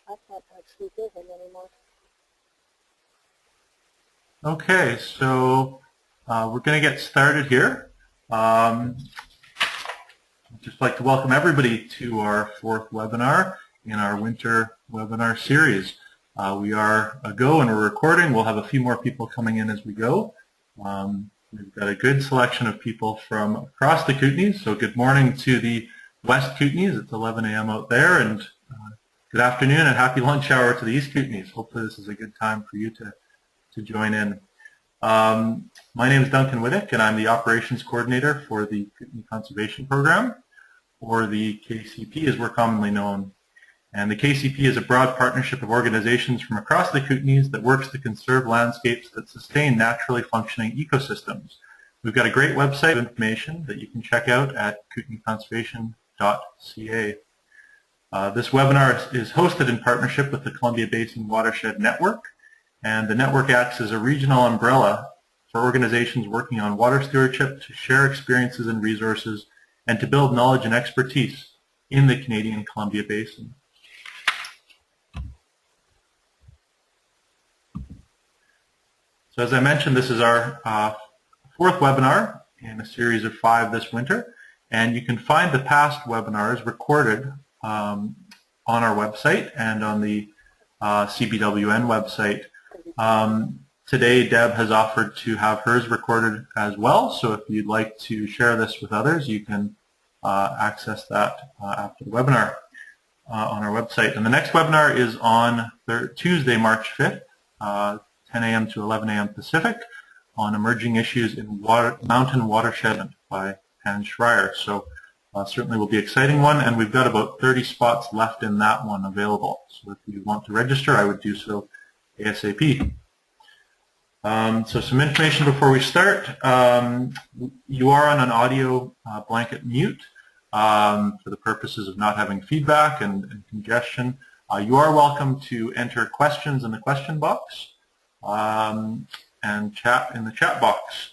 I can't actually hear him anymore. Okay, so we're going to get started here. I'd just like to welcome everybody to our fourth webinar in our winter webinar series. We are a go and we're recording. We'll have a few more people coming in as we go. We've got a good selection of people from across the Kootenays. So good morning to the West Kootenays. It's 11 a.m. out there, and good afternoon and happy lunch hour to the East Kootenays. Hopefully this is a good time for you to join in. My name is Duncan Whittick, and I'm the Operations Coordinator for the Kootenay Conservation Program, or the KCP as we're commonly known. And the KCP is a broad partnership of organizations from across the Kootenays that works to conserve landscapes that sustain naturally functioning ecosystems. We've got a great website of information that you can check out at kootenayconservation.ca. This webinar is hosted in partnership with the Columbia Basin Watershed Network, and the network acts as a regional umbrella for organizations working on water stewardship to share experiences and resources and to build knowledge and expertise in the Canadian Columbia Basin. So as I mentioned, this is our fourth webinar in a series of 5 this winter, and you can find the past webinars recorded on our website and on the CBWN website. Today Deb has offered to have hers recorded as well, so if you'd like to share this with others, you can access that after the webinar on our website. And the next webinar is on Tuesday, March 5th, 10 a.m. to 11 a.m. Pacific, on emerging issues in mountain watershed by Ann Schreier. So certainly will be an exciting one, and we've got about 30 spots left in that one available. So if you want to register, I would do so ASAP. So some information before we start. You are on an audio blanket mute for the purposes of not having feedback and congestion. You are welcome to enter questions in the question box and chat in the chat box.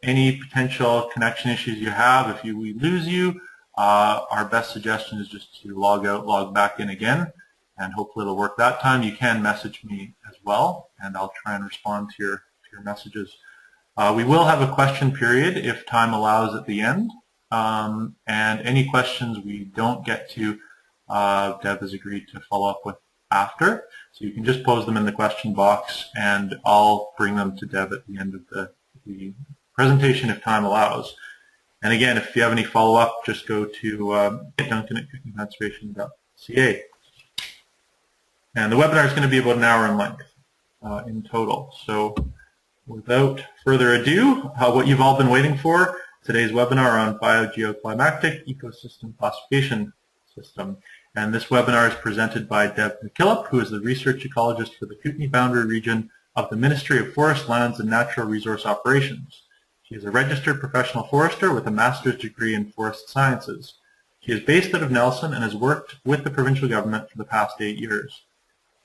Any potential connection issues you have, if we lose you, our best suggestion is just to log out, log back in again, and hopefully it'll work that time. You can message me as well, and I'll try and respond to your messages. We will have a question period if time allows at the end, and any questions we don't get to, Deb has agreed to follow up with after. So you can just pose them in the question box, and I'll bring them to Deb at the end of the presentation if time allows. And again, if you have any follow-up, just go to Duncan at kootenayconservation.ca. And the webinar is going to be about an hour in length in total. So without further ado, what you've all been waiting for, today's webinar on Biogeoclimatic Ecosystem Classification System. And this webinar is presented by Deb MacKillop, who is the research ecologist for the Kootenay Boundary Region of the Ministry of Forest Lands and Natural Resource Operations. She is a registered professional forester with a master's degree in forest sciences. She is based out of Nelson and has worked with the provincial government for the past 8 years.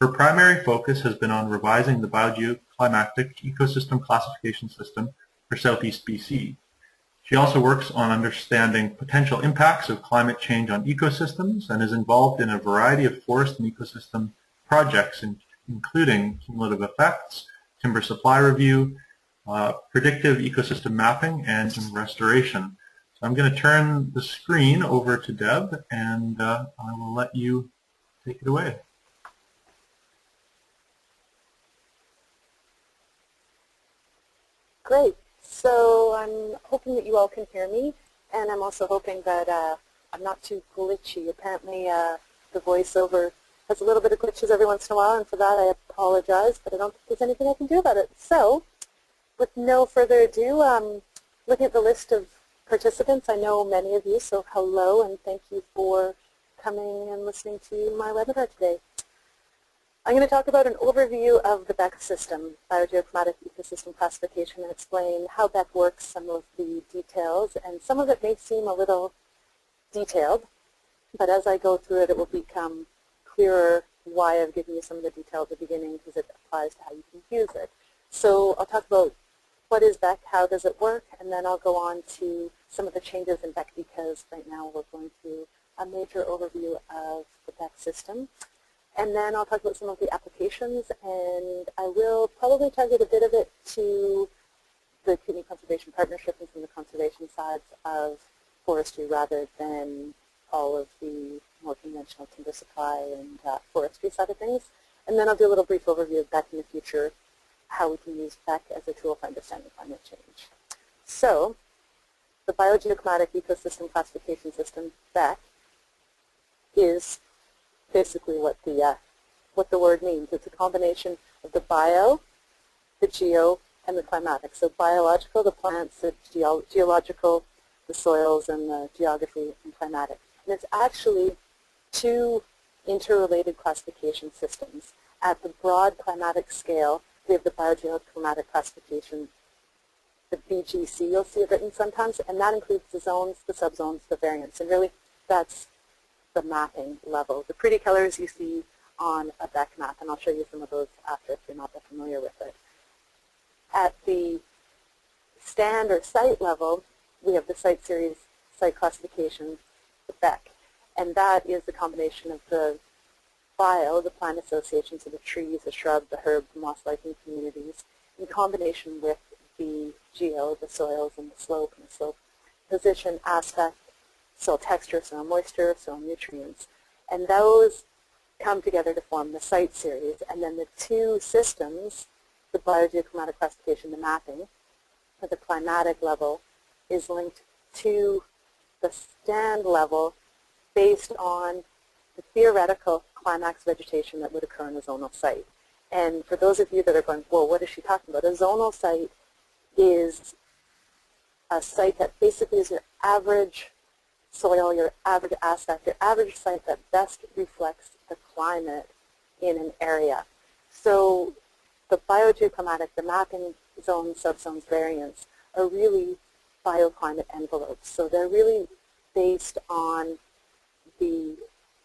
Her primary focus has been on revising the Biogeoclimatic Ecosystem Classification System for Southeast BC. She also works on understanding potential impacts of climate change on ecosystems and is involved in a variety of forest and ecosystem projects, including cumulative effects, timber supply review, predictive ecosystem mapping, and restoration. So I'm going to turn the screen over to Deb, and I will let you take it away. Great. So I'm hoping that you all can hear me, and I'm also hoping that I'm not too glitchy. Apparently the voiceover has a little bit of glitches every once in a while, and for that I apologize, but I don't think there's anything I can do about it. So with no further ado, looking at the list of participants, I know many of you, so hello and thank you for coming and listening to my webinar today. I'm going to talk about an overview of the BEC system, Biogeoclimatic Ecosystem Classification, and explain how BEC works, some of the details, and some of it may seem a little detailed, but as I go through it, it will become clearer why I've given you some of the detail at the beginning, because it applies to how you can use it. So I'll talk about what is BEC, how does it work, and then I'll go on to some of the changes in BEC, because right now we're going through a major overview of the BEC system. And then I'll talk about some of the applications, and I will probably target a bit of it to the Kootenay Conservation Partnership and some of the conservation sides of forestry rather than all of the more conventional timber supply and forestry side of things. And then I'll do a little brief overview of BEC in the future, how we can use BEC as a tool for understanding climate change. So, the Biogeoclimatic Ecosystem Classification System, BEC, is basically what the word means. It's a combination of the bio, the geo, and the climatic. So biological, the plants, the geological, the soils, and the geography, and climatic. And it's actually two interrelated classification systems. At the broad climatic scale, we have the Biogeoclimatic Classification, the BGC, you'll see it written sometimes, and that includes the zones, the subzones, the variants, and really that's the mapping level. The pretty colors you see on a BEC map, and I'll show you some of those after if you're not that familiar with it. At the stand or site level, we have the site series, site classification, the BEC, and that is the combination of the bio, the plant associations of the trees, the shrubs, the herbs, the moss-liking communities, in combination with the geo, the soils, and the slope position, aspect, soil texture, soil moisture, soil nutrients. And those come together to form the site series. And then the two systems, the biogeoclimatic classification, the mapping, at the climatic level, is linked to the stand level based on the theoretical climax vegetation that would occur in a zonal site. And for those of you that are going, whoa, what is she talking about? A zonal site is a site that basically is your average soil, your average aspect, your average site that best reflects the climate in an area. So the biogeoclimatic, the mapping zones, subzones, variants are really bioclimate envelopes. So they're really based on the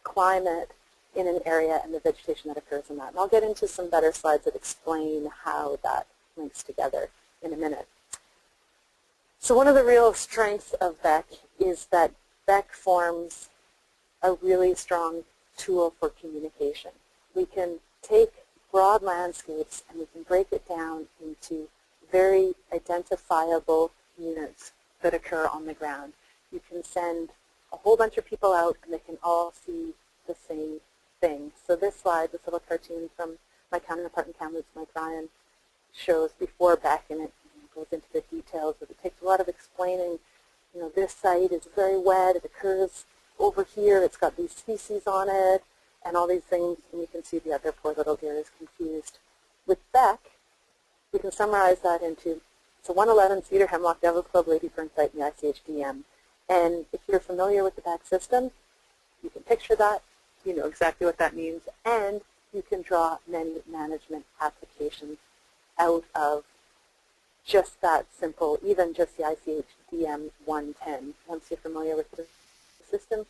climate in an area and the vegetation that occurs in that. And I'll get into some better slides that explain how that links together in a minute. So one of the real strengths of BEC is that BEC forms a really strong tool for communication. We can take broad landscapes and we can break it down into very identifiable units that occur on the ground. You can send a whole bunch of people out and they can all see the same thing. So this slide, this little cartoon from my counterpart in Kamloops, Mike Ryan, shows before BEC, and it goes into the details, but it takes a lot of explaining. You know, this site is very wet, it occurs over here, it's got these species on it, and all these things, and you can see the other poor little deer is confused. With BEC, we can summarize that into, it's a 111 cedar hemlock devil's club lady fern site in the ICHDM. And if you're familiar with the BEC system, you can picture that, you know exactly what that means, and you can draw many management applications out of just that simple, even just the ICHDM 110. Once you're familiar with the system,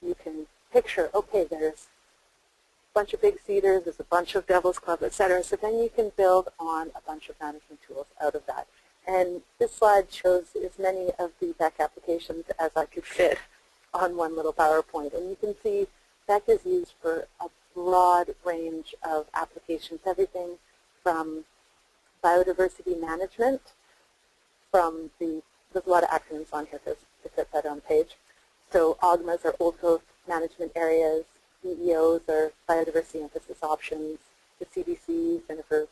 you can picture, okay, there's a bunch of big cedars, there's a bunch of devil's club, etc. So then you can build on a bunch of management tools out of that. And this slide shows as many of the BEC applications as I could fit on one little PowerPoint. And you can see BEC is used for a broad range of applications, everything from biodiversity management, from there's a lot of acronyms on here to fit better on the page. So OGMAs are old growth management areas, EEOs are biodiversity emphasis options, the CDC, Center for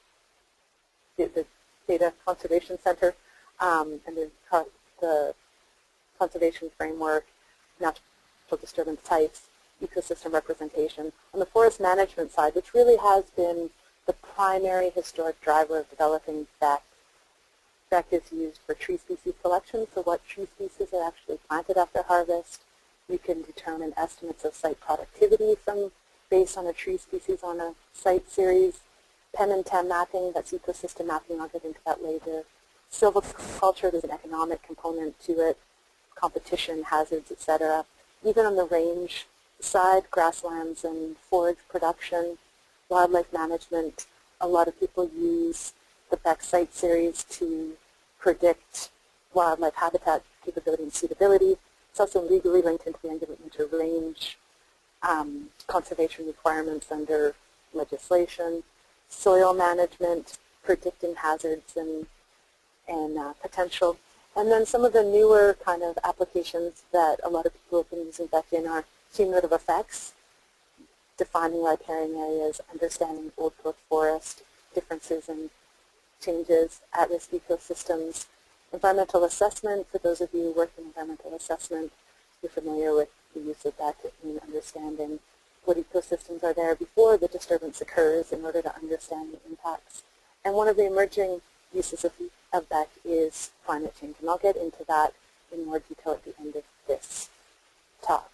the Data Conservation Center, and the conservation framework, natural disturbance types, ecosystem representation. On the forest management side, which really has been the primary historic driver of developing BEC. BEC is used for tree species selection, so what tree species are actually planted after harvest. You can determine estimates of site productivity based on a tree species on a site series. PEM and TEM mapping, that's ecosystem mapping, I'll get into that later. Silviculture, there's an economic component to it, competition, hazards, etc. Even on the range side, grasslands and forage production, wildlife management, a lot of people use the BEC site series to predict wildlife habitat capability and suitability. It's also legally linked into the end of it into range conservation requirements under legislation, soil management, predicting hazards and potential. And then some of the newer kind of applications that a lot of people have been using back in are cumulative effects, defining riparian areas, understanding old growth forest, differences in changes, at-risk ecosystems, environmental assessment. For those of you who work in environmental assessment, you're familiar with the use of that in understanding what ecosystems are there before the disturbance occurs in order to understand the impacts. And one of the emerging uses of BEC is climate change, and I'll get into that in more detail at the end of this talk.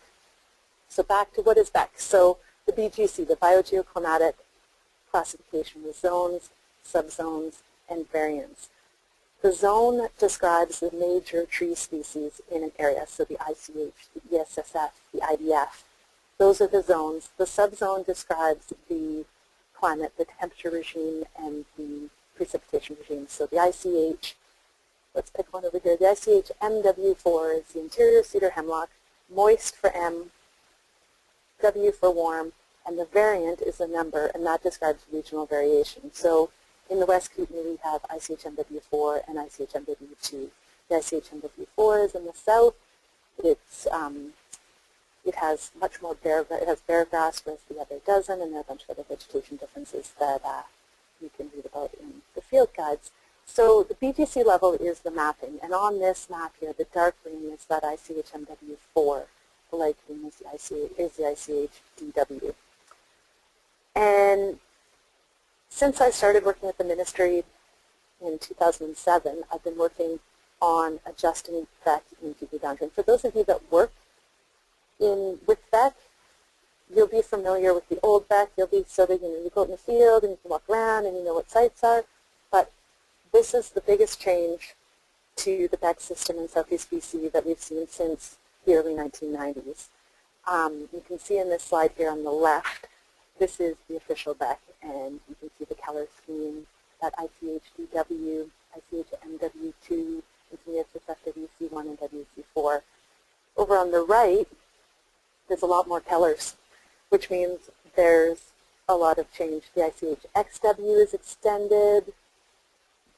So back to what is BEC. So the BGC, the Biogeoclimatic Classification, with zones, subzones, and variants. The zone describes the major tree species in an area, so the ICH, the ESSF, the IDF. Those are the zones. The subzone describes the climate, the temperature regime, and the precipitation regime. So the ICH, let's pick one over here. The ICH MW4 is the interior cedar hemlock, moist for M, W for warm, and the variant is a number, and that describes regional variation. So in the West Kootenay, we have ICH MW4 and ICH MW2. The ICH MW4 is in the south. It has much more bare grass, whereas the other doesn't, and there are a bunch of other vegetation differences that you can read about in the field guides. So the BGC level is the mapping, and on this map here, the dark green is that ICH MW4. The light green is the ICH DW. And since I started working at the ministry in 2007, I've been working on adjusting BEC in PV boundary. And for those of you that work with BEC, you'll be familiar with the old BEC. You'll be sort of, you go out in the field and you can walk around and you know what sites are. But this is the biggest change to the BEC system in Southeast BC that we've seen since the early 1990s. You can see in this slide here on the left, this is the official BEC, and you can see the color scheme, that ICH DW, ICH MW2, and ESSF WC1 and WC4. Over on the right, there's a lot more colors, which means there's a lot of change. The ICH XW is extended.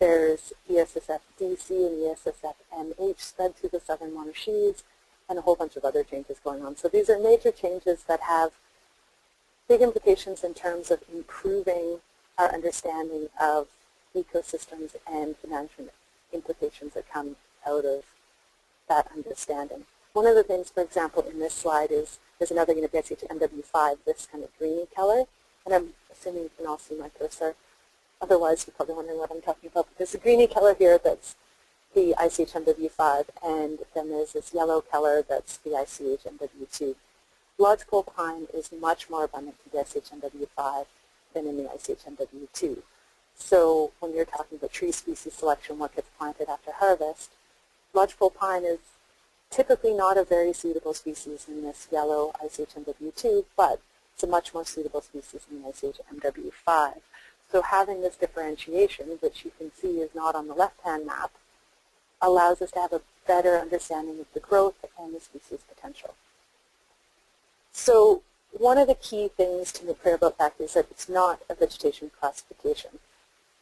There's ESSF DC and ESSF MH spread through the southern Monarchies, and a whole bunch of other changes going on. So these are major changes that have big implications in terms of improving our understanding of ecosystems and the management implications that come out of that understanding. One of the things, for example, in this slide is there's another unit, the ICH MW5, this kind of greeny color, and I'm assuming you can all see my cursor. Otherwise, you're probably wondering what I'm talking about. But there's a greeny color here that's the ICH MW5, and then there's this yellow color that's the ICH MW2. Lodgepole pine is much more abundant in the ICH MW5 than in the ICH MW2. So when you're talking about tree species selection, what gets planted after harvest, lodgepole pine is typically not a very suitable species in this yellow ICH MW2, but it's a much more suitable species in the ICH MW5. So having this differentiation, which you can see is not on the left-hand map, allows us to have a better understanding of the growth and the species potential. So one of the key things to make clear about BEC is that it's not a vegetation classification.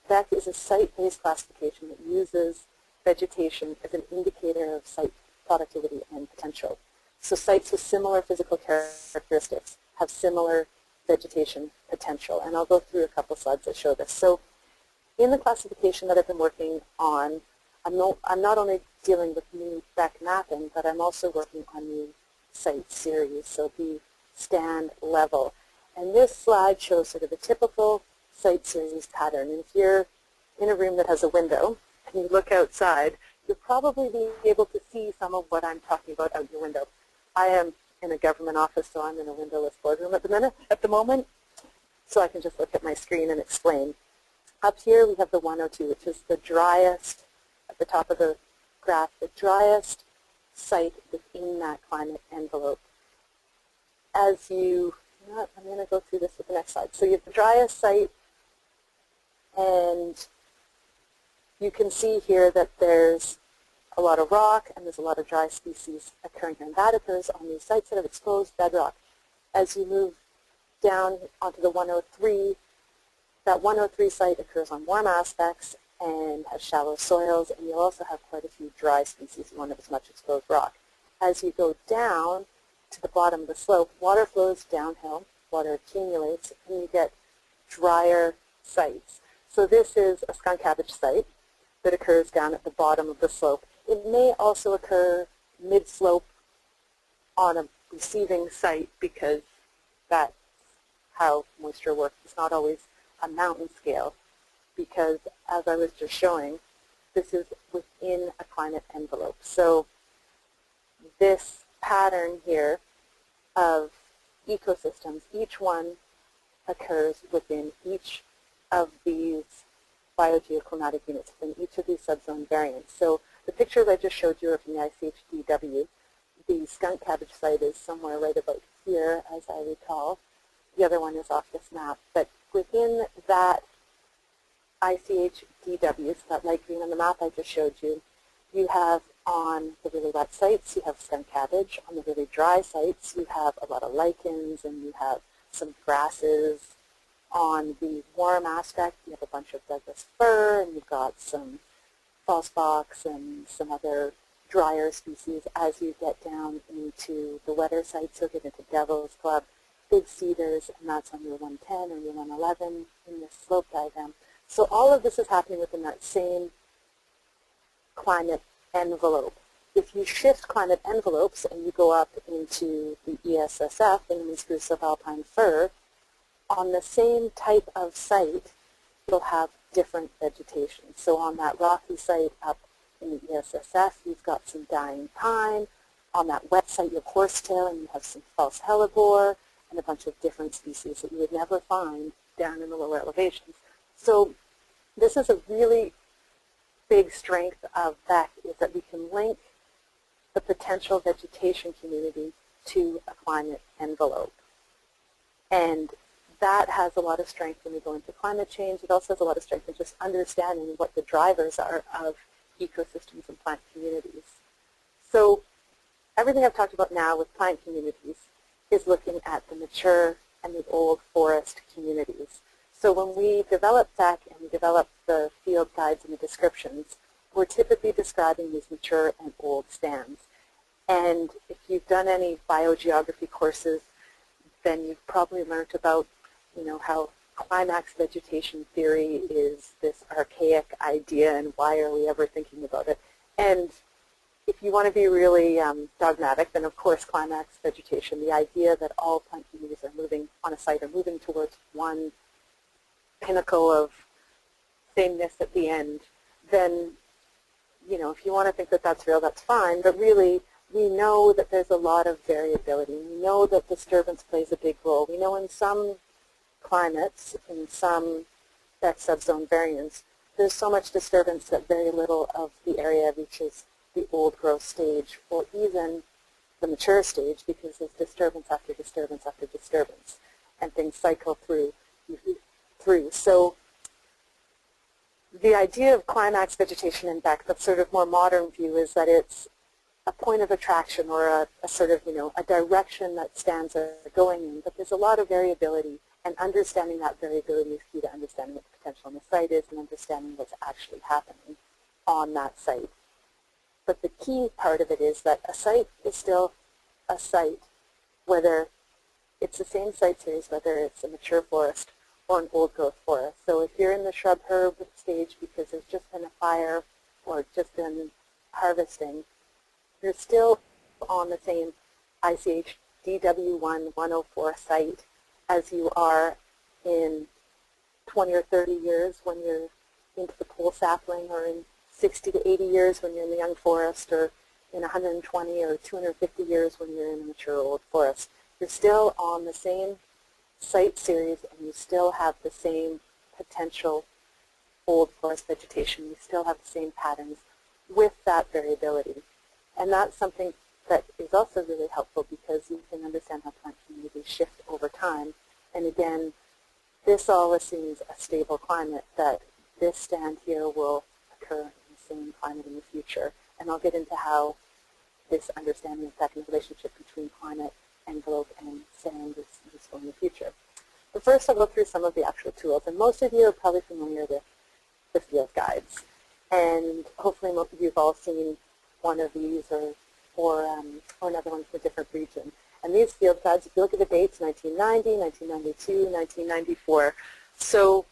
BEC is a site-based classification that uses vegetation as an indicator of site productivity and potential. So sites with similar physical characteristics have similar vegetation potential. And I'll go through a couple slides that show this. So in the classification that I've been working on, I'm not only dealing with new BEC mapping, but I'm also working on new site series, so the stand level. And this slide shows sort of a typical site series pattern. And if you're in a room that has a window and you look outside, you'll probably be able to see some of what I'm talking about out your window. I am in a government office, so I'm in a windowless boardroom at the moment, so I can just look at my screen and explain. Up here we have the 102, which is the driest, at the top of the graph, the driest site within that climate envelope. I'm going to go through this with the next slide. So you have the driest site, and you can see here that there's a lot of rock and there's a lot of dry species occurring here. And that occurs on these sites that have exposed bedrock. As you move down onto the 103, that 103 site occurs on warm aspects and has shallow soils, and you'll also have quite a few dry species. You won't have as much exposed rock. As you go down to the bottom of the slope, water flows downhill, water accumulates, and you get drier sites. So this is a skunk cabbage site that occurs down at the bottom of the slope. It may also occur mid-slope on a receiving site because that's how moisture works. It's not always a mountain scale because, as I was just showing, this is within a climate envelope. So this pattern here of ecosystems, each one occurs within each of these biogeoclimatic units, within each of these subzone variants. So the pictures I just showed you are from the ICHDW. The skunk cabbage site is somewhere right about here, as I recall. The other one is off this map. But within that ICHDW, so that light green on the map I just showed you, you have on the really wet sites, you have skunk cabbage. On the really dry sites, you have a lot of lichens and you have some grasses. On the warm aspect, you have a bunch of Douglas fir and you've got some false box and some other drier species. As you get down into the wetter sites, you'll get into Devil's Club, big cedars, and that's on your 110 or your 111 in this slope diagram. So all of this is happening within that same climate envelope. If you shift climate envelopes and you go up into the ESSF, Inland Spruce Subalpine Fir, on the same type of site, you'll have different vegetation. So on that rocky site up in the ESSF, you've got some dying pine. On that wet site, you have horsetail, and you have some false hellebore, and a bunch of different species that you would never find down in the lower elevations. So this is a really big strength of BEC, is that we can link the potential vegetation community to a climate envelope. And that has a lot of strength when we go into climate change. It also has a lot of strength in just understanding what the drivers are of ecosystems and plant communities. So everything I've talked about now with plant communities is looking at the mature and the old forest communities. So when we develop BEC and we develop the field guides and the descriptions, we're typically describing these mature and old stands. And if you've done any biogeography courses, then you've probably learned about, how climax vegetation theory is this archaic idea and why are we ever thinking about it. And if you want to be really dogmatic, then of course climax vegetation, the idea that all plant communities are moving on a site, are moving towards one pinnacle of sameness at the end, then, if you want to think that that's real, that's fine. But really, we know that there's a lot of variability. We know that disturbance plays a big role. We know in some climates, in some BEC subzone variants, there's so much disturbance that very little of the area reaches the old growth stage or even the mature stage, because there's disturbance after disturbance after disturbance, and things cycle through. So the idea of climax vegetation in BEC, the sort of more modern view, is that it's a point of attraction or a sort of, a direction that stands are going in, but there's a lot of variability, and understanding that variability is key to understanding what the potential on the site is and understanding what's actually happening on that site. But the key part of it is that a site is still a site, whether it's the same site series, whether it's a mature forest or an old growth forest. So if you're in the shrub herb stage because there's just been a fire or just been harvesting, you're still on the same ICH DW1 104 site as you are in 20 or 30 years when you're into the pole sapling, or in 60 to 80 years when you're in the young forest, or in 120 or 250 years when you're in the mature old forest. You're still on the same site series and you still have the same potential old forest vegetation. You still have the same patterns with that variability. And that's something that is also really helpful because you can understand how plant communities shift over time. And again, this all assumes a stable climate, that this stand here will occur in the same climate in the future. And I'll get into how this understanding of that relationship between climate envelope and sand is useful in the future. But first I'll go through some of the actual tools, and most of you are probably familiar with the field guides. And hopefully most of you have all seen one of these or another one from a different region. And these field guides, if you look at the dates, 1990, 1992, 1994. So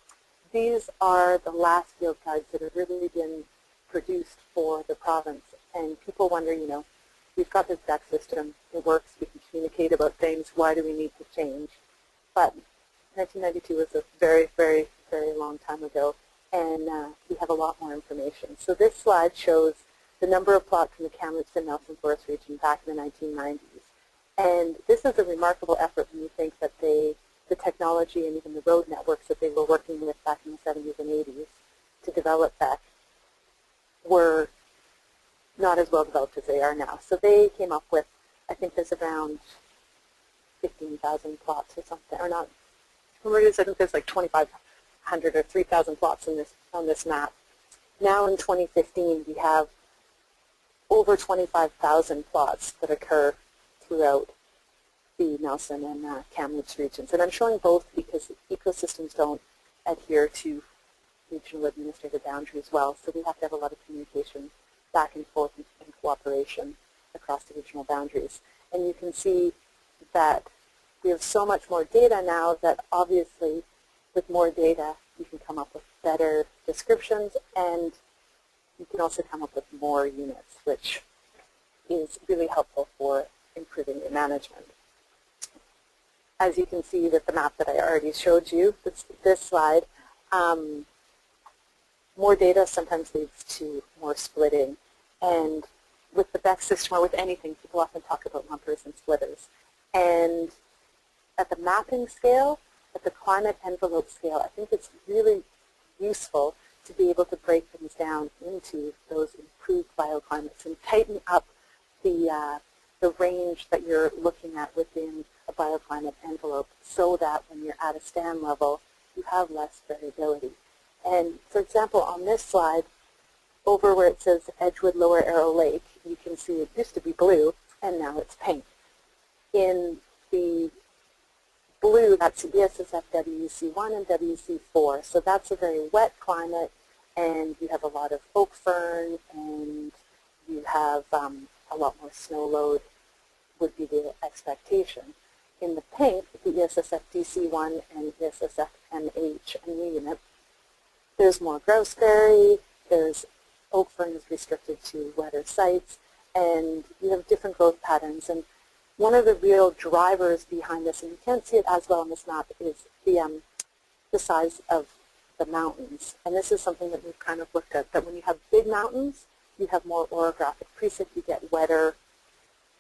these are the last field guides that have really been produced for the province. And people wonder, you know, we've got this BEC system, it works, we can communicate about things, why do we need to change? But 1992 was a very, very, very long time ago, and we have a lot more information. So this slide shows the number of plots in the Kamloops and Nelson Forest region back in the 1990s. And this is a remarkable effort when you think that the technology and even the road networks that they were working with back in the 70s and 80s to develop BEC were not as well developed as they are now. So they came up with, I think there's around 15,000 plots or something, or not, I think there's like 2,500 or 3,000 plots on this map. Now in 2015 we have over 25,000 plots that occur throughout the Nelson and Kamloops regions. And I'm showing both because ecosystems don't adhere to regional administrative boundaries well, so we have to have a lot of communication back and forth and cooperation across the regional boundaries. And you can see that we have so much more data now that obviously with more data you can come up with better descriptions, and you can also come up with more units, which is really helpful for improving your management. As you can see with the map that I already showed you, this slide, more data sometimes leads to more splitting. And with the BEC system or with anything, people often talk about lumpers and splitters. And at the mapping scale, at the climate envelope scale, I think it's really useful to be able to break things down into those improved bioclimates and tighten up the range that you're looking at within a bioclimate envelope so that when you're at a stand level, you have less variability. And for example, on this slide, over where it says Edgewood Lower Arrow Lake, you can see it used to be blue and now it's pink. In the blue, that's ESSF WC1 and WC4. So that's a very wet climate, and you have a lot of oak fern, and you have a lot more snow load would be the expectation. In the pink, the ESSF DC1 and ESSF MH, a new unit, there's more grouseberry, there's oak fern is restricted to wetter sites, and you have different growth patterns. And one of the real drivers behind this, and you can't see it as well on this map, is the size of the mountains. And this is something that we've kind of looked at, that when you have big mountains, you have more orographic precip, you get wetter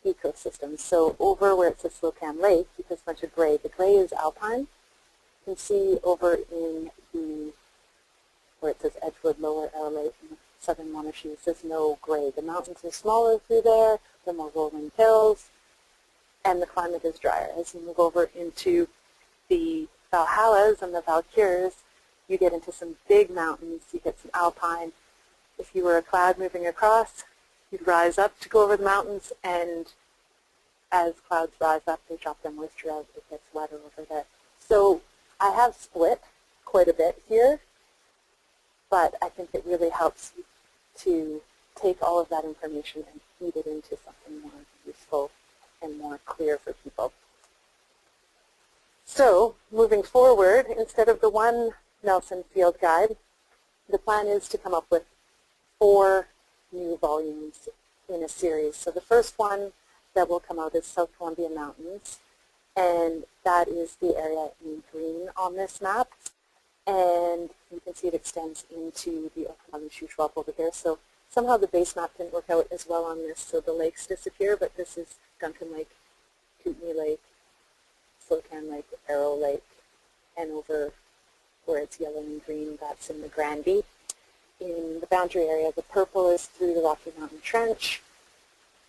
ecosystems. So over where it says Slocan Lake, you have a bunch of gray. The gray is alpine. You can see over in the, where it says Edgewood Lower Arrow Lake in the southern Monashee, it says no gray. The mountains are smaller through there, they're more rolling hills, and the climate is drier. As you move over into the Valhallas and the Valkyries, you get into some big mountains, you get some alpine. If you were a cloud moving across, you'd rise up to go over the mountains, and as clouds rise up, they drop their moisture out, it gets wetter over there. So I have split quite a bit here, but I think it really helps to take all of that information and feed it into something more useful and more clear for people. So moving forward, instead of the one Nelson field guide, the plan is to come up with 4 new volumes in a series. So the first one that will come out is South Columbia Mountains, and that is the area in green on this map. And you can see it extends into the Okanagan Shuswap over there. So somehow the base map didn't work out as well on this, so the lakes disappear, but this is Duncan Lake, Kootenay Lake, Slocan Lake, Arrow Lake, and over where it's yellow and green, that's in the Granby. In the boundary area, the purple is through the Rocky Mountain Trench,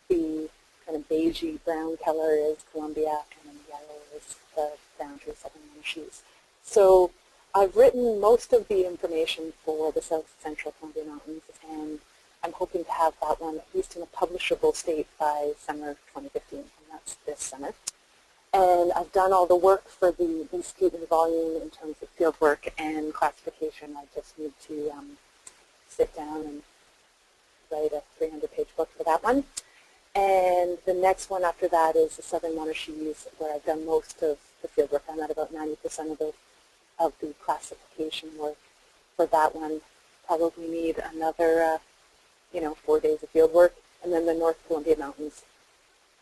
the kind of beigey brown color is Columbia, and then the yellow is the boundary of southern Monashee. So I've written most of the information for the South Central Columbia Mountains, and I'm hoping to have that one at least in a publishable state by summer of 2015, and that's this summer. And I've done all the work for the student volume in terms of field work and classification. I just need to sit down and write a 300-page book for that one. And the next one after that is the Southern Monarchies, where I've done most of the field work. I'm at about 90% of the classification work for that one. Probably need another, 4 days of field work. And then the North Columbia Mountains,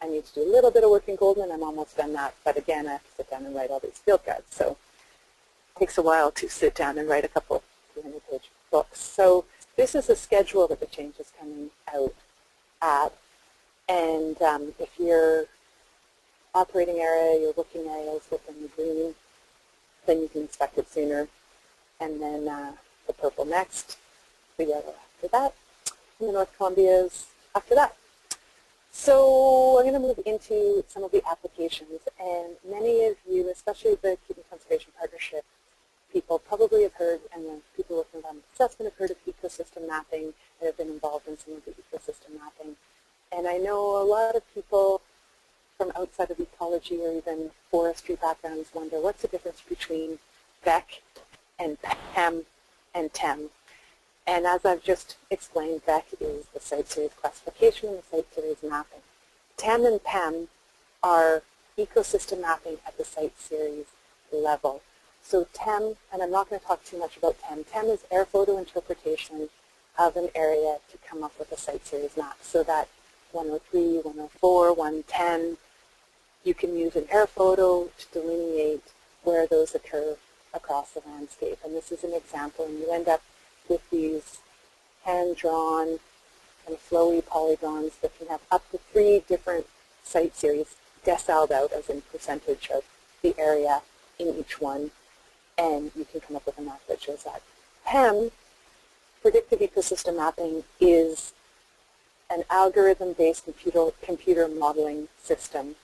I need to do a little bit of work in Goldman. I'm almost done that. But again, I have to sit down and write all these field guides. So it takes a while to sit down and write a couple 300-page books. So this is a schedule that the change is coming out at. And if your operating area, your working area is within the green, then you can expect it sooner. And then the purple next, the yellow after that, and the North Columbia's after that. So I'm going to move into some of the applications, and many of you, especially the Keeping Conservation Partnership people, probably have heard, and the people working with assessment have heard of ecosystem mapping and have been involved in some of the ecosystem mapping. And I know a lot of people from outside of ecology or even forestry backgrounds wonder what's the difference between BEC and PEM and TEM. And as I've just explained, BEC is the site series classification and the site series mapping. TEM and PEM are ecosystem mapping at the site series level. So TEM, and I'm not going to talk too much about TEM, TEM is air photo interpretation of an area to come up with a site series map. So that 103, 104, 110, you can use an air photo to delineate where those occur across the landscape. And this is an example, and you end up with these hand-drawn kind of flowy polygons that can have up to 3 different site series deciled out as in percentage of the area in each one, and you can come up with a map that shows that. PEM, predictive ecosystem mapping, is an algorithm-based computer modeling system.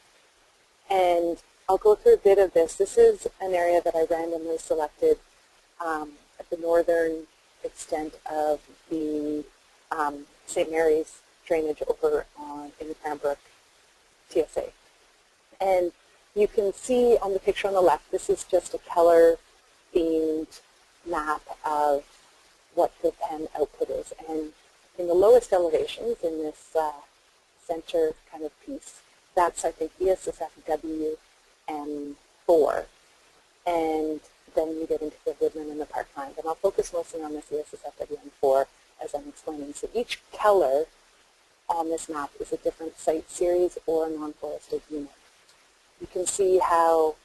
And I'll go through a bit of this. This is an area that I randomly selected at the northern extent of the St. Mary's drainage over in the Cranbrook TSA. And you can see on the picture on the left, this is just a color-themed map of what the PEM output is. And in the lowest elevations, in this center kind of piece, that's, I think, ESSFW M4. And then you get into the woodland and the parkland. And I'll focus mostly on this ESSFW M4 as I'm explaining. So each color on this map is a different site series or non-forested unit. You can see how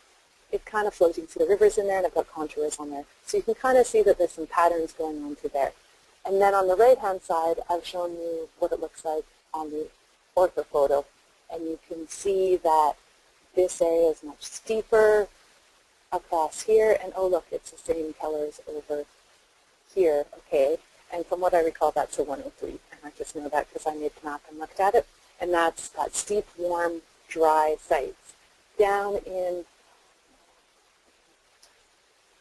it's kind of floating through the rivers in there, and I've got contours on there. So you can kind of see that there's some patterns going on through there. And then on the right-hand side, I've shown you what it looks like on the orthophoto. And you can see that this area is much steeper across here. And oh, look, it's the same colors over here, okay? And from what I recall, that's a 103. And I just know that because I made the map and looked at it. And that's got steep, warm, dry sites. Down in,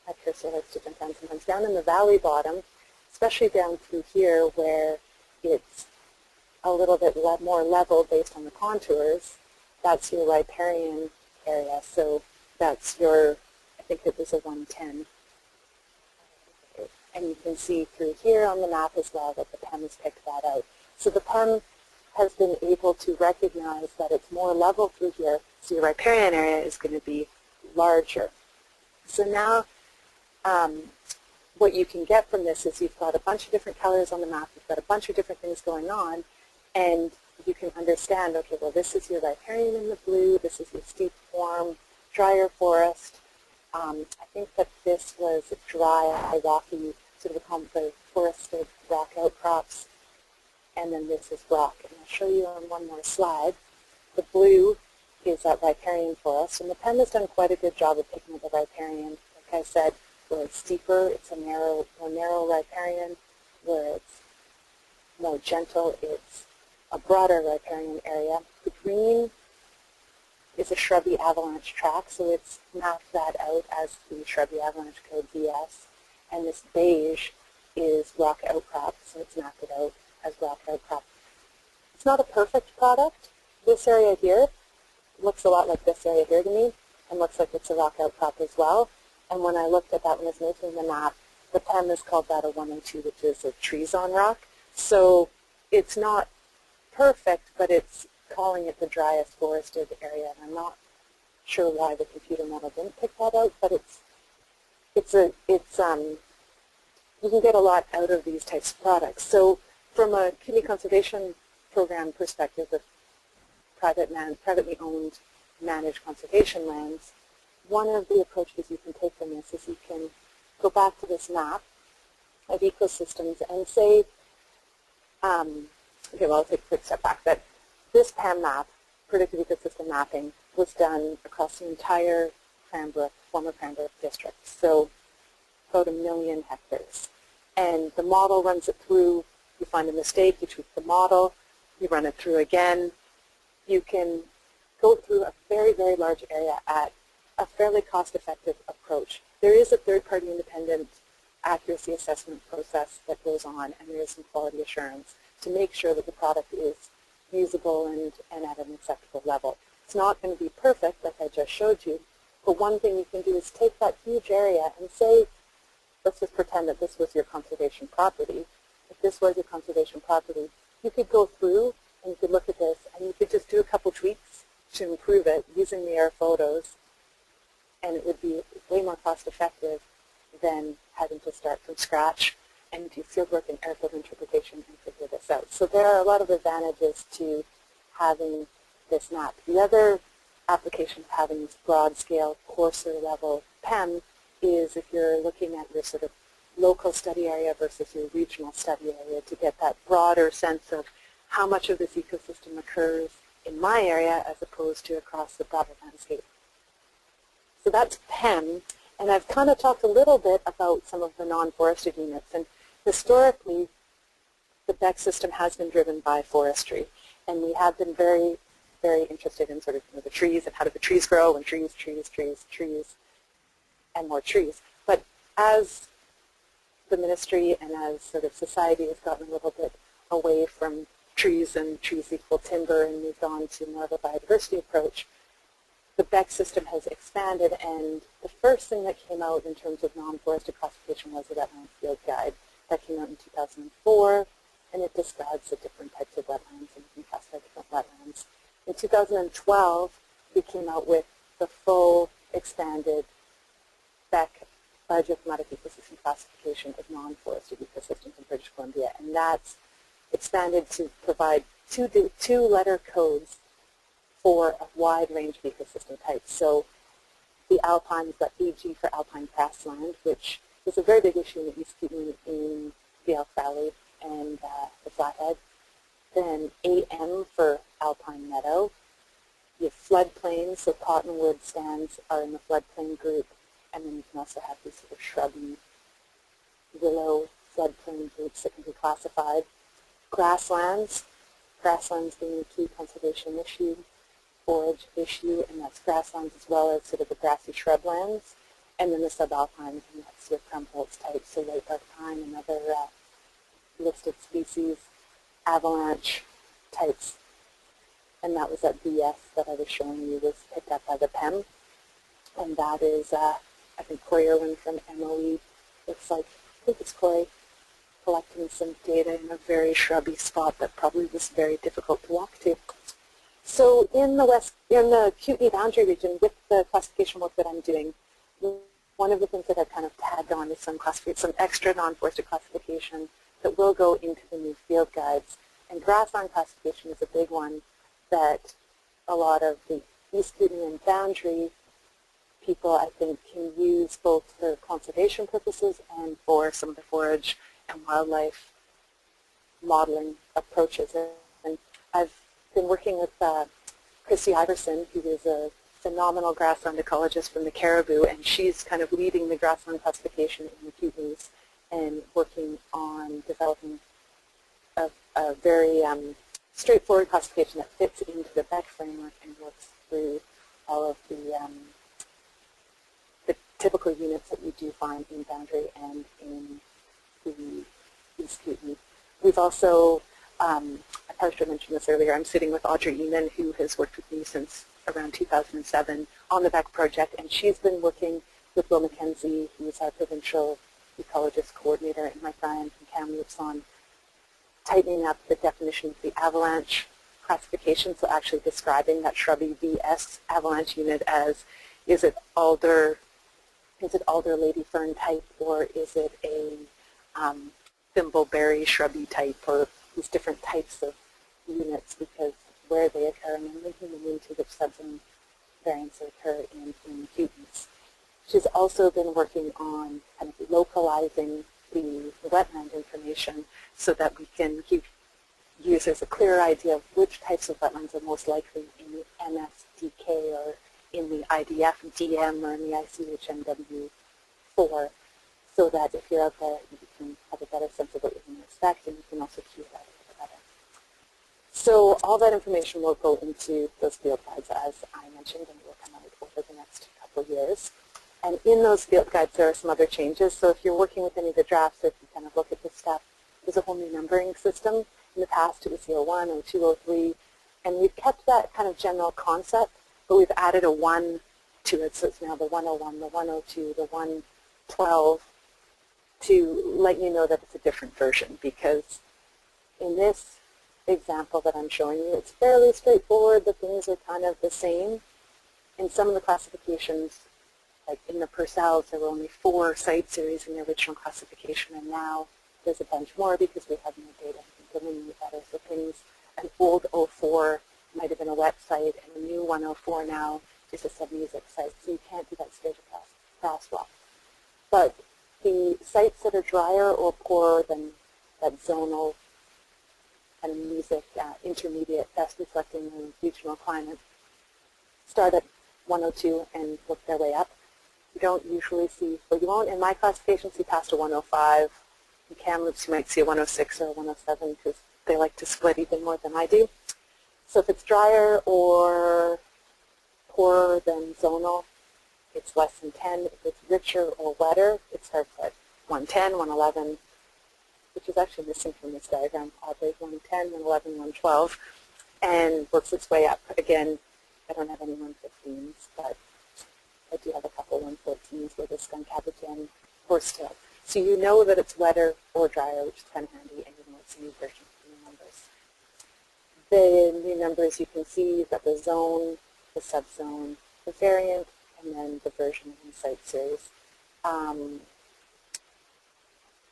my cursor likes to jump down sometimes, down in the valley bottom, especially down through here where it's a little bit more level based on the contours, that's your riparian area. So that's your, I think it was a 110. And you can see through here on the map as well that the PEM has picked that out. So the PEM has been able to recognize that it's more level through here, so your riparian area is going to be larger. So now what you can get from this is you've got a bunch of different colors on the map, you've got a bunch of different things going on, and you can understand, okay, well, this is your riparian in the blue, this is your steep, warm, drier forest. I think that this was dry, rocky, sort of the forested rock outcrops, and then this is rock. And I'll show you on one more slide. The blue is that riparian forest, and the PEM has done quite a good job of picking up the riparian. Like I said, where it's steeper, it's a more narrow riparian. Where it's more gentle, it's a broader riparian area. The green is a shrubby avalanche track, so it's mapped that out as the shrubby avalanche code BS. And this beige is rock outcrop, so it's mapped it out as rock outcrop. It's not a perfect product. This area here looks a lot like this area here to me, and looks like it's a rock outcrop as well. And when I looked at that when I was making the map, the PEM is called data 102, which is a trees on rock. So it's not perfect, but it's calling it the driest forested area. And I'm not sure why the computer model didn't pick that out, but you can get a lot out of these types of products. So from a community conservation program perspective of privately owned, managed conservation lands, one of the approaches you can take from this is you can go back to this map of ecosystems and say, okay, well, I'll take a quick step back, that this PEM map, predictive ecosystem mapping, was done across the entire former Cranbrook district, so about 1 million hectares. And the model runs it through, you find a mistake, you tweak the model, you run it through again. You can go through a very, very large area at a fairly cost-effective approach. There is a third-party independent accuracy assessment process that goes on, and there is some quality assurance to make sure that the product is usable and at an acceptable level. It's not going to be perfect, like I just showed you, but one thing you can do is take that huge area and say, let's just pretend that this was your conservation property. If this was your conservation property, you could go through and you could look at this and you could just do a couple tweaks to improve it using the air photos, and it would be way more cost effective than having to start from scratch and do fieldwork and air photo interpretation and figure this out. So there are a lot of advantages to having this map. The other application of having this broad scale, coarser level PEM is if you're looking at your sort of local study area versus your regional study area to get that broader sense of how much of this ecosystem occurs in my area as opposed to across the broader landscape. So that's PEM, and I've kind of talked a little bit about some of the non-forested units. And historically, the BEC system has been driven by forestry, and we have been very, very interested in sort of the trees and how do the trees grow, and trees, and more trees. But as the ministry and as sort of society has gotten a little bit away from trees and trees equal timber and moved on to more of a biodiversity approach, the BEC system has expanded, and the first thing that came out in terms of non-forested classification was the Wetland Field Guide. That came out in 2004, and it describes the different types of wetlands, and you can classify different wetlands. In 2012, we came out with the full expanded BEC, Biogeoclimatic Ecosystem Classification of non-forested ecosystems in British Columbia, and that's expanded to provide two letter codes for a wide range of ecosystem types. So the alpine is got AG for alpine grassland, which is a very big issue in the East Kootenay in the Elk Valley and the Flathead. Then AM for alpine meadow. You have floodplains, so cottonwood stands are in the floodplain group, and then you can also have these sort of shrubby willow floodplain groups that can be classified. Grasslands being a key conservation issue, forage issue, and that's grasslands as well as sort of the grassy shrublands. And then the subalpines, and that's your Krumholtz type, so white bark pine and other listed species, avalanche types. And that was that BS that I was showing you was picked up by the PEM. And that is, I think, Corey Irwin from MOE. Looks like, I think it's Corey, collecting some data in a very shrubby spot that probably was very difficult to walk to. So in the Kootenay boundary region, with the classification work that I'm doing, one of the things that I've kind of tagged on is some extra non-forested classification that will go into the new field guides. And grassland classification is a big one that a lot of the East Kootenay boundary people, I think, can use both for conservation purposes and for some of the forage and wildlife modeling approaches. And I've been working with Christy Iverson, who is a phenomenal grassland ecologist from the Caribou, and she's kind of leading the grassland classification in the Kootenays and working on developing a very straightforward classification that fits into the BEC framework and works through all of the typical units that you do find in boundary and in the East Kootenay. We've also, I probably should have mentioned this earlier, I'm sitting with Audrey Eamon, who has worked with me since around 2007 on the BEC project, and she's been working with Will McKenzie, who's our provincial ecologist coordinator, and Mike Ryan from Kamloops on tightening up the definition of the avalanche classification, so actually describing that shrubby VS avalanche unit as, is it alder ladyfern type, or is it a thimbleberry shrubby type, or these different types of units, because where they occur, and then linking them into which subzone variants occur in mutants. She's also been working on kind of localizing the wetland information so that we can give users a clearer idea of which types of wetlands are most likely in the MSDK or in the IDF-DM or in the ICHNW4, so that if you're out there, you can have a better sense of what you're going to expect, and you can also queue it out a little better. So all that information will go into those field guides, as I mentioned, and will come out over the next couple of years. And in those field guides, there are some other changes. So if you're working with any of the drafts, or if you kind of look at this stuff, there's a whole new numbering system. In the past, it was 01, 02, 03, and we've kept that kind of general concept, but we've added a 1 to it, so it's now the 101, the 102, the 112, to let you know that it's a different version, because in this example that I'm showing you, it's fairly straightforward. The things are kind of the same. In some of the classifications, like in the Purcells, there were only 4 site series in the original classification, and now there's a bunch more because we have more data to delineate better. So things, an old 04 might have been a wet site, and a new 104 now is a submusic site, so you can't do that stage crosswalk. But the sites that are drier or poorer than that zonal kind of music, intermediate, best reflecting the regional climate, start at 102 and work their way up. You don't usually see, well, you won't in my classification see past a 105. In Kamloops, you might see a 106 or a 107 because they like to split even more than I do. So if it's drier or poorer than zonal, it's less than 10. If it's richer or wetter, it starts at 110, 111, which is actually missing from this diagram, oddly, 110, 111, 112, and works its way up. Again, I don't have any 115s, but I do have a couple 114s with a skunk aborigine horsetail. So you know that it's wetter or drier, which is kind of handy, and you know it's a new version of the new numbers. The new numbers, you can see you've got the zone, the subzone, the variant, and then the version in site series.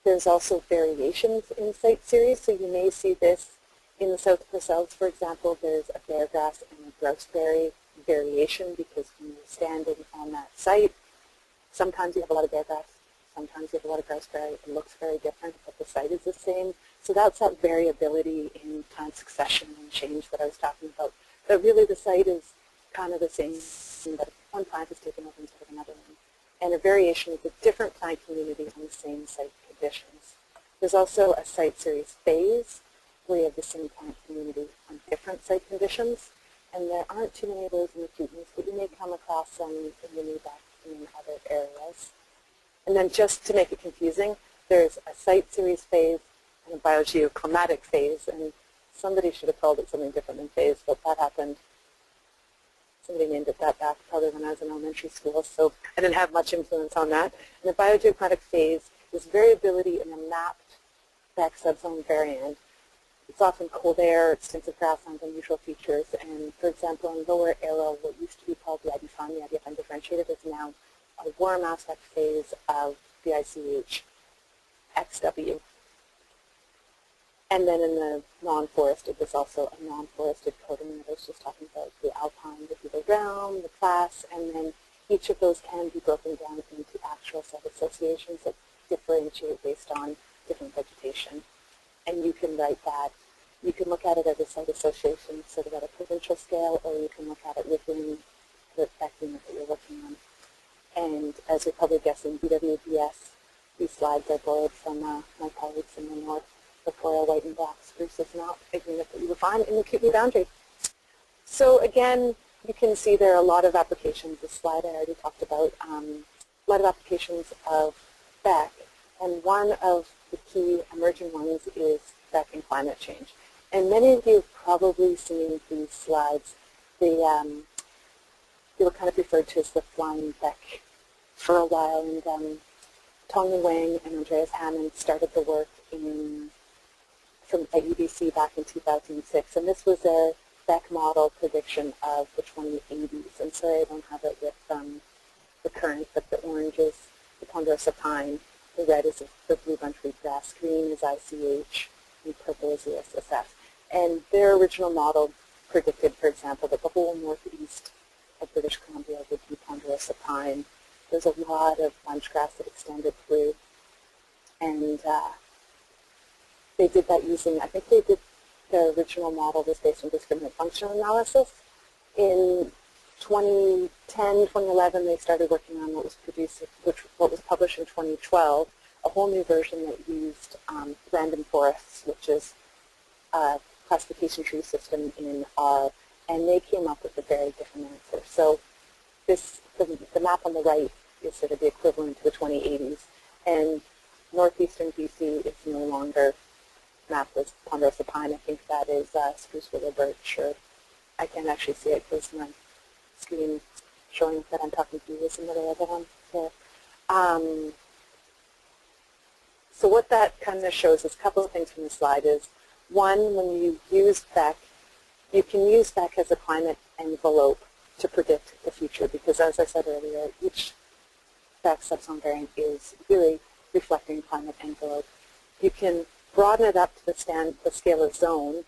There's also variations in site series, so you may see this in the South Purcells, for example. There's a beargrass and a grouseberry variation because when you're standing on that site, sometimes you have a lot of beargrass, sometimes you have a lot of grouseberry. It looks very different, but the site is the same. So that's that variability in plant succession and change that I was talking about. But really the site is kind of the same, but one plant is taken over instead of another one. And a variation is a different plant community on the same site conditions. There's also a site series phase where you have the same plant community on different site conditions. And there aren't too many of those in the Kootenays, but you may come across some in the Newbeck and in other areas. And then just to make it confusing, there's a site series phase and a biogeoclimatic phase. And somebody should have called it something different than phase, but that happened. Somebody named it that back probably when I was in elementary school, so I didn't have much influence on that. And the biogeoclimatic phase is variability in a mapped BEC subzone variant. It's often cold air, extensive grasslands, unusual features, and for example, in lower Arrow, what used to be called the IDFUN, the IDF undifferentiated, is now a warm aspect phase of the ICH XW. And then in the non-forested, there's also a non-forested coding that I was just talking about, the alpine, the beetle realm, the class, and then each of those can be broken down into actual site associations that differentiate based on different vegetation. And you can write that. You can look at it as a site association sort of at a provincial scale, or you can look at it within the BEC unit that you're working on. And as you're probably guessing, BWBS, these slides are borrowed from my colleagues in the north. The Flora white and black spruce is not a unit that you will find in the Kootenay boundary. So again, you can see there are a lot of applications. This slide I already talked about. A lot of applications of BEC, and one of the key emerging ones is BEC and climate change. And many of you have probably seen these slides. The they were kind of referred to as the flying BEC for a while, and Tong Wang and Andreas Hammond started the work at UBC back in 2006, and this was a BEC model prediction of the 2080s. And sorry I don't have it with the current, but the orange is the ponderosa pine, the red is the blue bunch wheatgrass, green is ICH, and purple is the SSF. And their original model predicted, for example, that the whole northeast of British Columbia would be ponderosa pine. There's a lot of bunch grass that extended through, and they did that using, I think they did, the original model was based on discriminant functional analysis. In 2010, 2011, they started working on what was produced, what was published in 2012, a whole new version that used random forests, which is a classification tree system in R, and they came up with a very different answer. So the map on the right is sort of the equivalent to the 2080s, and northeastern BC is no longer mapped as ponderosa pine. I think that is spruce, willow, birch, or I can't actually see it because my screen showing that I'm talking to you is in the middle of it on there. So what that kind of shows is a couple of things from the slide is, one, when you use BEC, you can use BEC as a climate envelope to predict the future, because as I said earlier, each BEC subzone variant is really reflecting climate envelope. You can broaden it up to the scale of zone,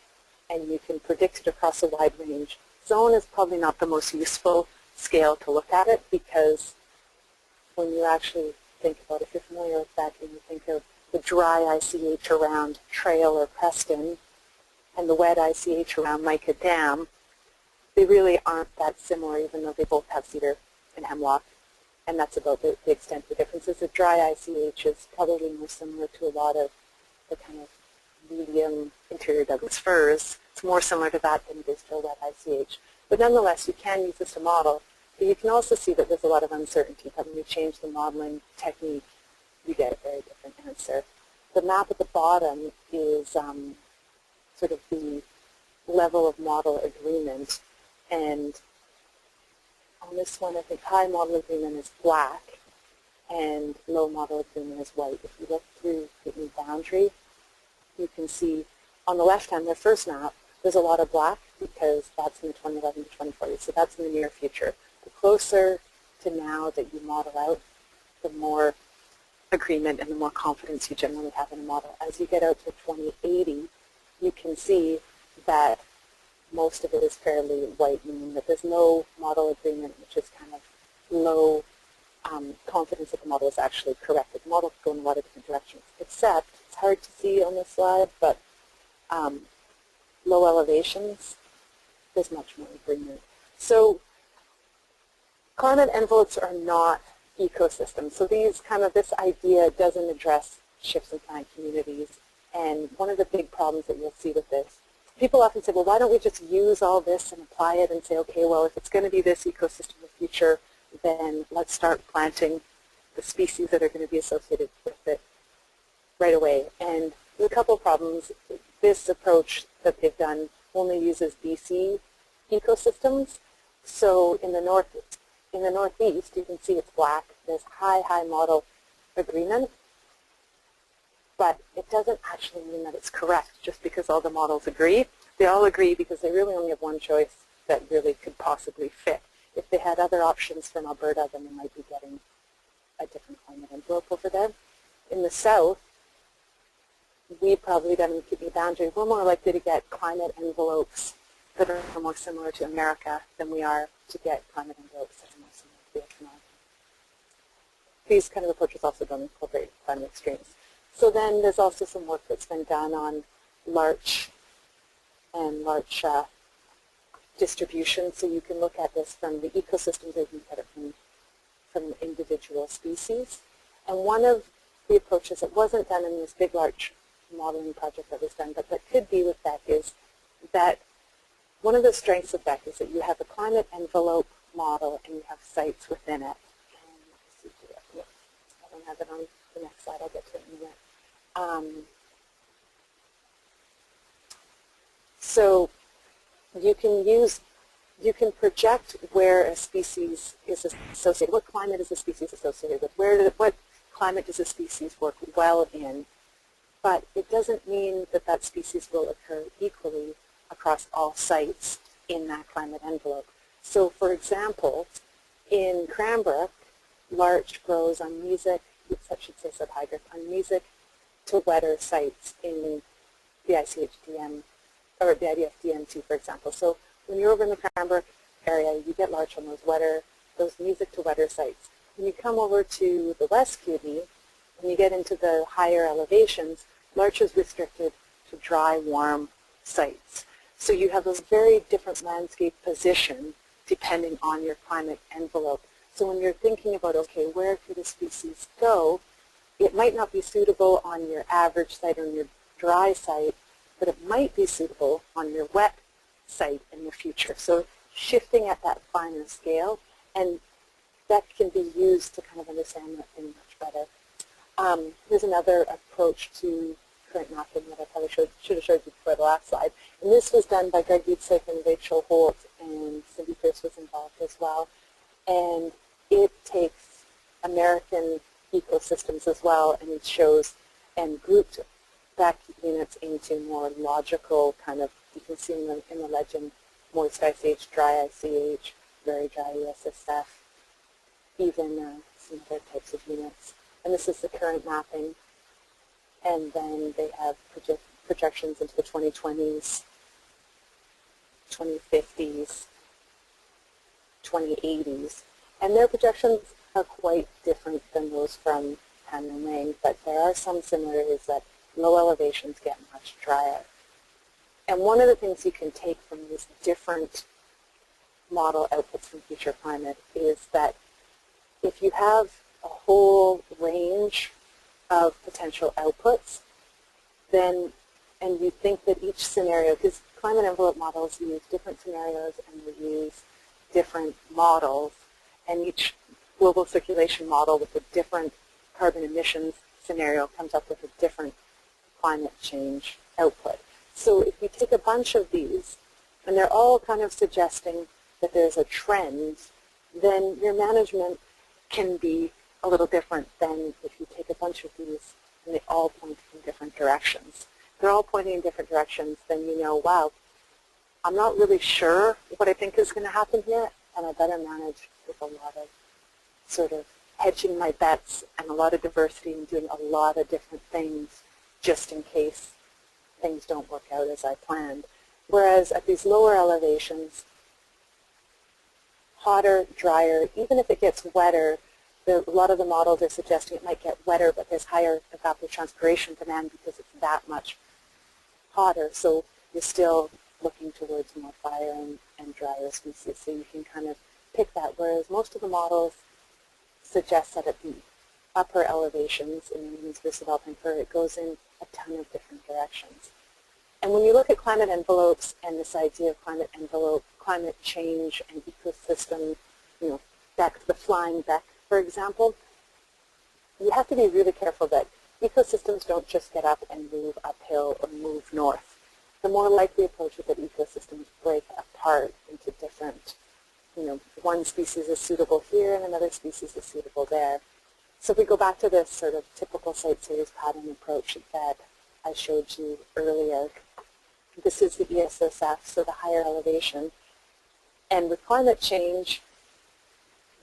and you can predict it across a wide range. Zone is probably not the most useful scale to look at it, because when you actually think about it, if you're familiar with that, and you think of the dry ICH around Trail or Preston and the wet ICH around Mica Dam, they really aren't that similar, even though they both have cedar and hemlock, and that's about the extent of the differences. The dry ICH is probably more similar to a lot of the kind of medium interior Douglas firs. It's more similar to that than it is to a wet ICH. But nonetheless, you can use this to model, but you can also see that there's a lot of uncertainty, that when you change the modeling technique, you get a very different answer. The map at the bottom is sort of the level of model agreement, and on this one, I think high model agreement is black, and low model agreement is white. If you look through the new boundary, you can see on the left-hand, their first map, there's a lot of black because that's in the 2011 to 2040, so that's in the near future. The closer to now that you model out, the more agreement and the more confidence you generally have in a model. As you get out to 2080, you can see that most of it is fairly white, meaning that there's no model agreement, which is kind of low confidence that the model is actually correct. The model could go in a lot of different directions, except, it's hard to see on this slide, but low elevations, there's much more agreement. So climate envelopes are not ecosystems. So this idea doesn't address shifts in plant communities. And one of the big problems that you'll see with this, people often say, well, why don't we just use all this and apply it and say, okay, well, if it's going to be this ecosystem in the future, then let's start planting the species that are going to be associated with it right away. And there's a couple of problems. This approach that they've done only uses BC ecosystems. So in the northeast, you can see it's black. There's high model agreement, but it doesn't actually mean that it's correct just because all the models agree. They all agree because they really only have one choice that really could possibly fit. If they had other options from Alberta, then they might be getting a different climate envelope over there. In the south, we've probably done in the Kootenay boundary, we're more likely to get climate envelopes that are more similar to America than we are to get climate envelopes that are more similar to the economic. These kind of approaches also don't incorporate climate extremes. So then there's also some work that's been done on larch and larch distribution. So you can look at this from the ecosystems, or you can look at it from individual species. And one of the approaches that wasn't done in this big larch modeling project that was done, but that could be with BEC, is that one of the strengths of BEC is that you have a climate envelope model and you have sites within it. I don't have it on the next slide. I'll get to it in a minute. So you can use you can project where a species is associated, what climate is a species associated with, what climate does a species work well in, but it doesn't mean that that species will occur equally across all sites in that climate envelope. So for example, in Cranbrook, larch grows on mesic, I should say subhydric, on mesic to wetter sites in the ICHDM, or the IDF-DM2, for example. So when you're over in the Cranbrook area, you get larch on those mesic to wetter sites. When you come over to the West QD, when you get into the higher elevations, larch is restricted to dry, warm sites. So you have a very different landscape position depending on your climate envelope. So when you're thinking about, okay, where could a species go, it might not be suitable on your average site or your dry site, but it might be suitable on your wet site in the future. So shifting at that finer scale, and that can be used to kind of understand that thing much better. Here's another approach to current mapping that I probably should have showed you before the last slide. And this was done by Greg Butzek and Rachel Holt, and Cindy Pierce was involved as well. And it takes American ecosystems as well, and it shows and grouped back units into more logical kind of, you can see in the legend, moist ice age, dry ice age, very dry USSF, even some other types of units. And this is the current mapping. And then they have projections into the 2020s, 2050s, 2080s. And their projections are quite different than those from Han and Wang, but there are some similarities that low elevations get much drier. And one of the things you can take from these different model outputs from future climate is that if you have a whole range of potential outputs, then, and you think that each scenario, because climate envelope models use different scenarios and they use different models, and each global circulation model with a different carbon emissions scenario comes up with a different climate change output. So if you take a bunch of these, and they're all kind of suggesting that there's a trend, then your management can be a little different than if you take a bunch of these and they all point in different directions. If they're all pointing in different directions, then you know, wow, I'm not really sure what I think is going to happen here, and I better manage with a lot of sort of hedging my bets and a lot of diversity and doing a lot of different things just in case things don't work out as I planned. Whereas at these lower elevations, hotter, drier, even if it gets wetter, a lot of the models are suggesting it might get wetter, but there's higher evapotranspiration demand because it's that much hotter. So you're still looking towards more fire and drier species. So you can kind of pick that, whereas most of the models suggest that at the upper elevations in the Indians versus alpine fir, it goes in a ton of different directions. And when you look at climate envelopes and this idea of climate envelope, climate change and ecosystem, BEC, the flying BEC, for example, you have to be really careful that ecosystems don't just get up and move uphill or move north. The more likely approach is that ecosystems break apart into different, one species is suitable here and another species is suitable there. So if we go back to this sort of typical site series pattern approach that I showed you earlier, this is the ESSF, so the higher elevation. And with climate change,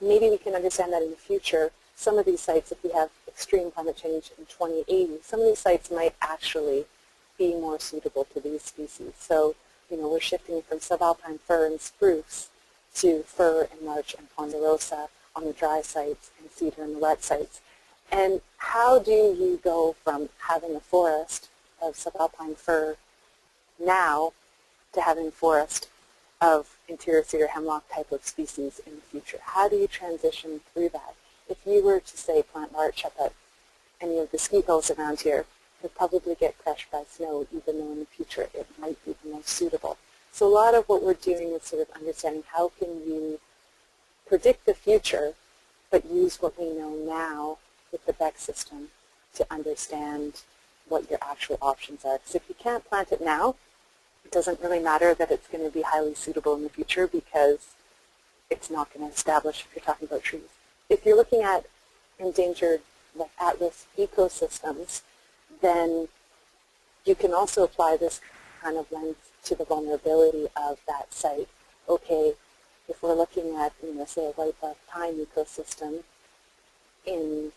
maybe we can understand that in the future, some of these sites, if we have extreme climate change in 2080, some of these sites might actually be more suitable to these species. So, we're shifting from subalpine fir and spruce to fir and larch and ponderosa on the dry sites and cedar in the wet sites. And how do you go from having a forest of subalpine fir now to having forest of interior cedar hemlock type of species in the future? How do you transition through that? If you were to, say, plant larch up at any of the ski hills around here, it would probably get crushed by snow, even though in the future it might be the most suitable. So a lot of what we're doing is sort of understanding how can you predict the future, but use what we know now with the BEC system to understand what your actual options are. Because if you can't plant it now, it doesn't really matter that it's going to be highly suitable in the future because it's not going to establish if you're talking about trees. If you're looking at endangered, like at-risk ecosystems, then you can also apply this kind of lens to the vulnerability of that site. Okay, if we're looking at, say a white bark pine ecosystem, in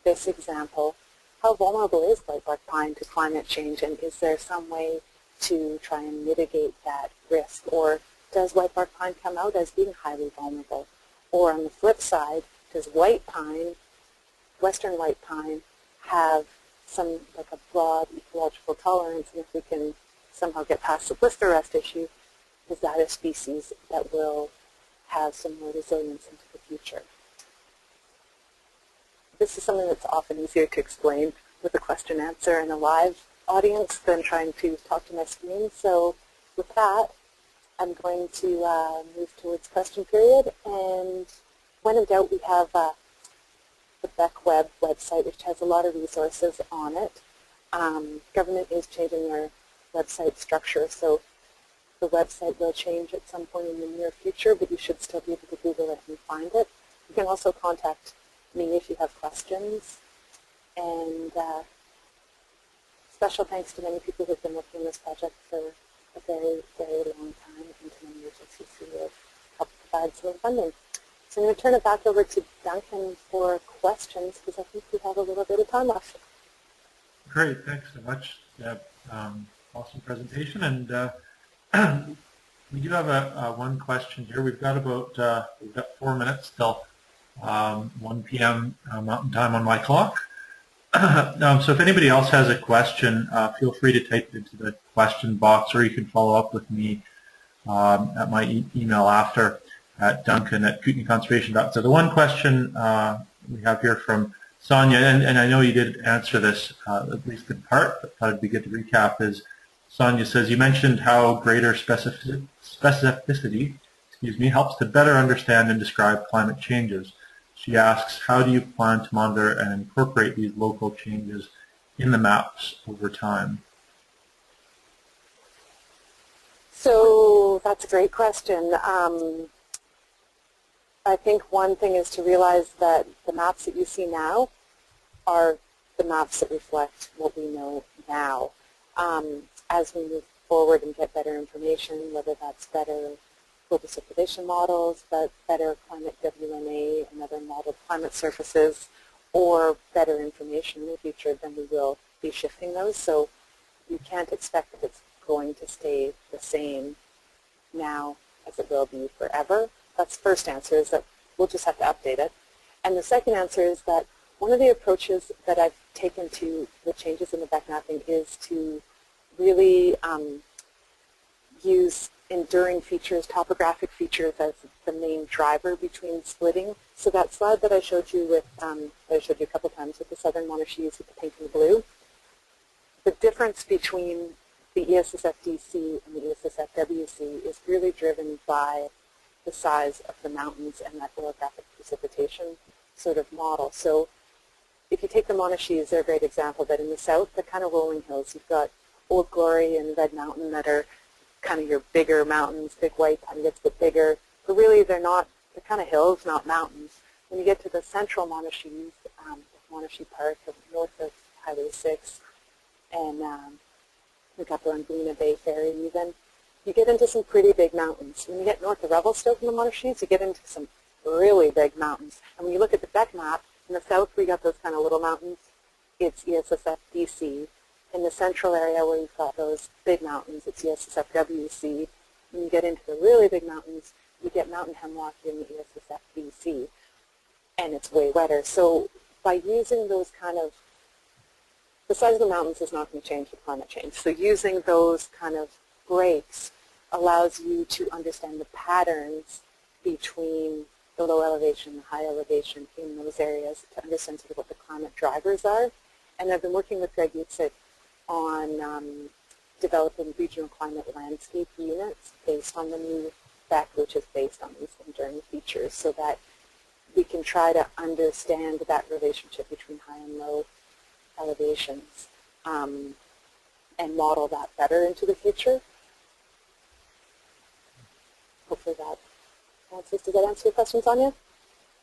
this example, how vulnerable is white bark pine to climate change, and is there some way to try and mitigate that risk? Or does white bark pine come out as being highly vulnerable? Or on the flip side, does white pine, western white pine, have some, like a broad ecological tolerance, and if we can somehow get past the blister rest issue, is that a species that will have some more resilience into the future? This is something that's often easier to explain with a question answer in a live audience than trying to talk to my screen. So with that, I'm going to move towards question period. And when in doubt, we have the BEC website, which has a lot of resources on it. Government is changing their website structure, so the website will change at some point in the near future, but you should still be able to Google it and find it. You can also contact me if you have questions. And special thanks to many people who have been working on this project for a very, very long time, and to many agencies who have helped provide some funding. So I'm going to turn it back over to Duncan for questions, because I think we have a little bit of time left. Great, thanks so much, Deb. Awesome presentation, and we do have one question here. We've got 4 minutes till 1 p.m. Mountain Time on my clock. So if anybody else has a question, feel free to type it into the question box, or you can follow up with me at my email after at duncan@kootenaiconservation.com. So the one question we have here from Sonia, and I know you did answer this at least in part, but thought it'd be good to recap, is Sonia says, you mentioned how greater specificity helps to better understand and describe climate changes. She asks, how do you plan to monitor and incorporate these local changes in the maps over time? So that's a great question. I think one thing is to realize that the maps that you see now are the maps that reflect what we know now. As we move forward and get better information, whether that's better global circulation models, but better climate WNA and other modeled climate surfaces, or better information in the future, then we will be shifting those. So you can't expect that it's going to stay the same now as it will be forever. That's the first answer, is that we'll just have to update it. And the second answer is that one of the approaches that I've taken to the changes in the BEC mapping is to really use enduring features, topographic features, as the main driver between splitting. So that slide that I showed you with, that I showed you a couple times with the southern Monarchies with the pink and the blue, the difference between the ESSF-DC and the ESSF-WC is really driven by the size of the mountains and that orographic precipitation sort of model. So if you take the Monarchies, they're a great example, that in the south, they're kind of rolling hills. You've got Old Glory and Red Mountain that are kind of your bigger mountains. Big White kind of gets a bit bigger, but really they're not, they're kind of hills, not mountains. When you get to the central Monarchies, Monarchie Park, north of Highway 6, and look up around Galena Bay Ferry even, you get into some pretty big mountains. When you get north of Revelstoke in the Monarchies, you get into some really big mountains. And when you look at the BEC map, in the south we got those kind of little mountains, it's ESSF-DC. In the central area where you've got those big mountains, it's ESSF-WC. When you get into the really big mountains, you get mountain hemlock in the ESSF-BC, and it's way wetter. So by using those kind of, the size of the mountains is not going to change with climate change. So using those kind of breaks allows you to understand the patterns between the low elevation and the high elevation in those areas, to understand sort of what the climate drivers are. And I've been working with Greg Utsick on developing regional climate landscape units based on the new BEC, which is based on these enduring features, so that we can try to understand that relationship between high and low elevations and model that better into the future. for that. Francis, does that answer your questions, Anya?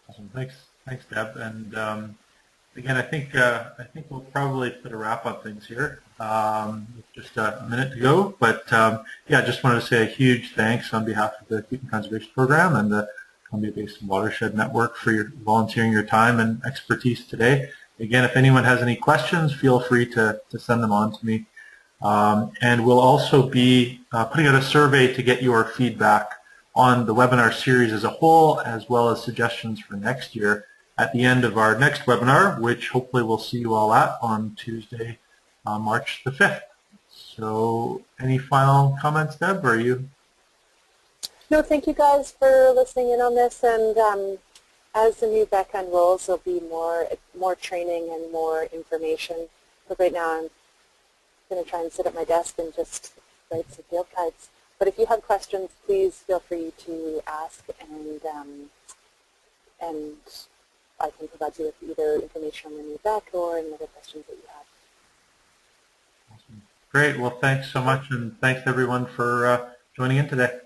Awesome. Thanks, Deb. And again, I think we'll probably put a wrap on things here. With just a minute to go, but yeah, I just wanted to say a huge thanks on behalf of the Keeping Conservation Program and the Columbia Basin Watershed Network for your volunteering your time and expertise today. Again, if anyone has any questions, feel free to send them on to me. And we'll also be putting out a survey to get your feedback on the webinar series as a whole, as well as suggestions for next year at the end of our next webinar, which hopefully we'll see you all at on Tuesday, March the 5th. So any final comments, Deb, or are you? No, thank you guys for listening in on this, and as the new BEC unrolls, there'll be more training and more information. But right now I'm going to try and sit at my desk and just write some field guides. But if you have questions, please feel free to ask, and I can provide you with either information on the new BEC or any other questions that you have. Awesome. Great. Well, thanks so much, and thanks everyone for joining in today.